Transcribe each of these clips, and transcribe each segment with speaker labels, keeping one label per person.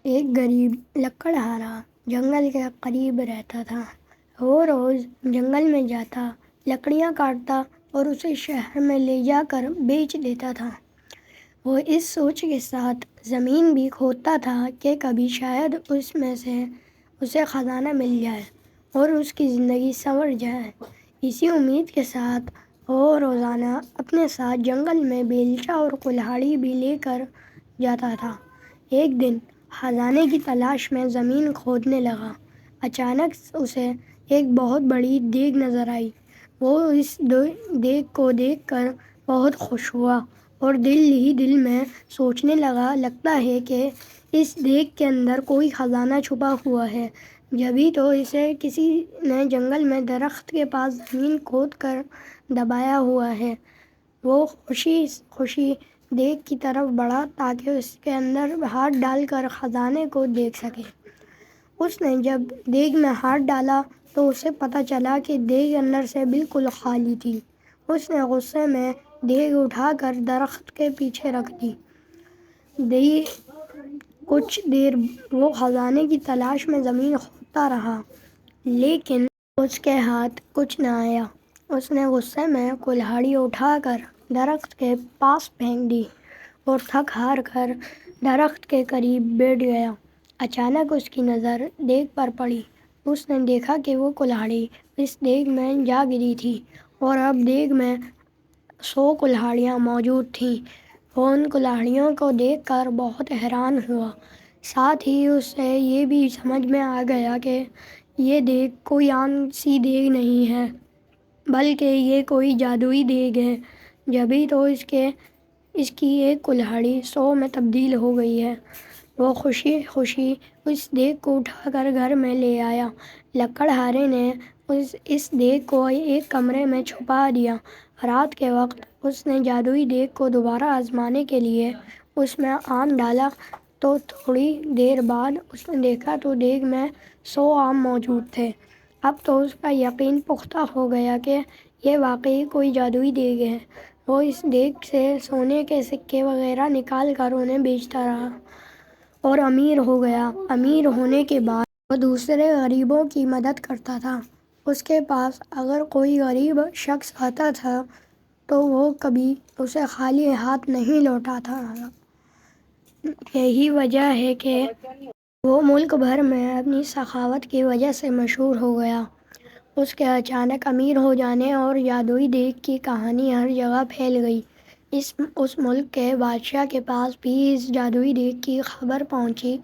Speaker 1: ایک غریب لکڑہارا جنگل کے قریب رہتا تھا۔ وہ روز جنگل میں جاتا، لکڑیاں کاٹتا اور اسے شہر میں لے جا کر بیچ دیتا تھا۔ وہ اس سوچ کے ساتھ زمین بھی کھودتا تھا کہ کبھی شاید اس میں سے اسے خزانہ مل جائے اور اس کی زندگی سنور جائے۔ اسی امید کے ساتھ وہ روزانہ اپنے ساتھ جنگل میں بیلچہ اور کلہاڑی بھی لے کر جاتا تھا۔ ایک دن خزانے کی تلاش میں زمین کھودنے لگا۔ اچانک اسے ایک بہت بڑی دیگ نظر آئی۔ وہ اس دیگ کو دیکھ کر بہت خوش ہوا اور دل ہی دل میں سوچنے لگا، لگتا ہے کہ اس دیگ کے اندر کوئی خزانہ چھپا ہوا ہے، جبھی تو اسے کسی نے جنگل میں درخت کے پاس زمین کھود کر دبایا ہوا ہے۔ وہ خوشی خوشی دیگ کی طرف بڑھا تاکہ اس کے اندر ہاتھ ڈال کر خزانے کو دیکھ سکے۔ اس نے جب دیگ میں ہاتھ ڈالا تو اسے پتہ چلا کہ دیگ اندر سے بالکل خالی تھی۔ اس نے غصے میں دیگ اٹھا کر درخت کے پیچھے رکھ دی۔ کچھ دیر وہ خزانے کی تلاش میں زمین کھودتا رہا، لیکن اس کے ہاتھ کچھ نہ آیا۔ اس نے غصے میں کلہاڑی اٹھا کر درخت کے پاس پھینک دی اور تھک ہار کر درخت کے قریب بیٹھ گیا۔ اچانک اس کی نظر دیگ پر پڑی۔ اس نے دیکھا کہ وہ کلہاڑی اس دیگ میں جا گری تھی اور اب دیگ میں 100 کلہاڑیاں موجود تھیں۔ وہ ان کلہاڑیوں کو دیکھ کر بہت حیران ہوا۔ ساتھ ہی اسے یہ بھی سمجھ میں آ گیا کہ یہ دیگ کوئی عام سی دیگ نہیں ہے، بلکہ یہ کوئی جادوئی دیگ ہے، جبھی تو اس کی ایک کلہاڑی 100 میں تبدیل ہو گئی ہے۔ وہ خوشی خوشی اس دیگ کو اٹھا کر گھر میں لے آیا۔ لکڑہارے نے اس دیگ کو ایک کمرے میں چھپا دیا۔ رات کے وقت اس نے جادوئی دیگ کو دوبارہ آزمانے کے لیے اس میں آم ڈالا تو تھوڑی دیر بعد اس نے دیکھا تو دیگ میں 100 آم موجود تھے۔ اب تو اس کا یقین پختہ ہو گیا کہ یہ واقعی کوئی جادوئی دیگ ہے۔ وہ اس دیگ سے سونے کے سکے وغیرہ نکال کر انہیں بیچتا رہا اور امیر ہو گیا۔ امیر ہونے کے بعد وہ دوسرے غریبوں کی مدد کرتا تھا۔ اس کے پاس اگر کوئی غریب شخص آتا تھا تو وہ کبھی اسے خالی ہاتھ نہیں لوٹاتا تھا۔ یہی وجہ ہے کہ وہ ملک بھر میں اپنی سخاوت کی وجہ سے مشہور ہو گیا۔ اس کے اچانک امیر ہو جانے اور جادوئی دیگ کی کہانی ہر جگہ پھیل گئی۔ اس ملک کے بادشاہ کے پاس بھی اس جادوئی دیگ کی خبر پہنچی۔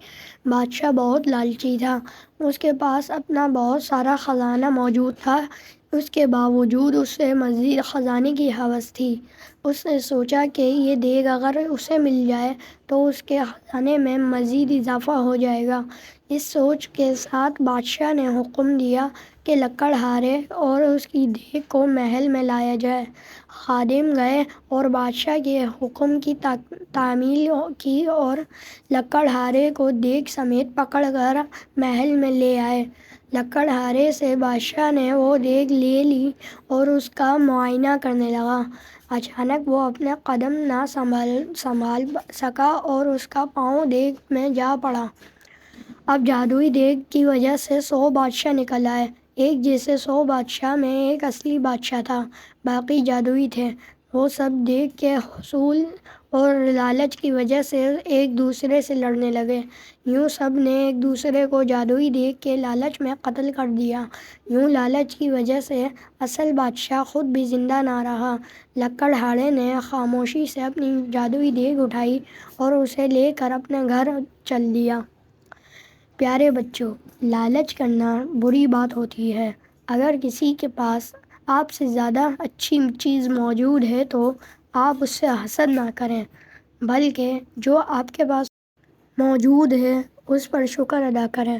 Speaker 1: بادشاہ بہت لالچی تھا۔ اس کے پاس اپنا بہت سارا خزانہ موجود تھا، اس کے باوجود اسے مزید خزانے کی ہوس تھی۔ اس نے سوچا کہ یہ دیگ اگر اسے مل جائے تو اس کے خزانے میں مزید اضافہ ہو جائے گا۔ اس سوچ کے ساتھ بادشاہ نے حکم دیا کہ لکڑہارے اور اس کی دیگ کو محل میں لایا جائے۔ خادم گئے اور بادشاہ کے حکم کی تعمیل کی اور لکڑہارے کو دیگ سمیت پکڑ کر محل میں لے آئے۔ لکڑہارے سے بادشاہ نے وہ دیگ لے لی اور اس کا معائنہ کرنے لگا۔ اچانک وہ اپنے قدم نہ سنبھال سکا اور اس کا پاؤں دیگ میں جا پڑا۔ اب جادوئی دیگ کی وجہ سے 100 بادشاہ نکل آئے۔ ایک جیسے 100 بادشاہ میں ایک اصلی بادشاہ تھا، باقی جادوئی تھے۔ وہ سب دیگ کے حصول اور لالچ کی وجہ سے ایک دوسرے سے لڑنے لگے۔ یوں سب نے ایک دوسرے کو جادوئی دیگ کے لالچ میں قتل کر دیا۔ یوں لالچ کی وجہ سے اصل بادشاہ خود بھی زندہ نہ رہا۔ لکڑہارے نے خاموشی سے اپنی جادوئی دیگ اٹھائی اور اسے لے کر اپنے گھر چل دیا۔ پیارے بچوں، لالچ کرنا بری بات ہوتی ہے۔ اگر کسی کے پاس آپ سے زیادہ اچھی چیز موجود ہے تو آپ اس سے حسد نہ کریں، بلکہ جو آپ کے پاس موجود ہے اس پر شکر ادا کریں۔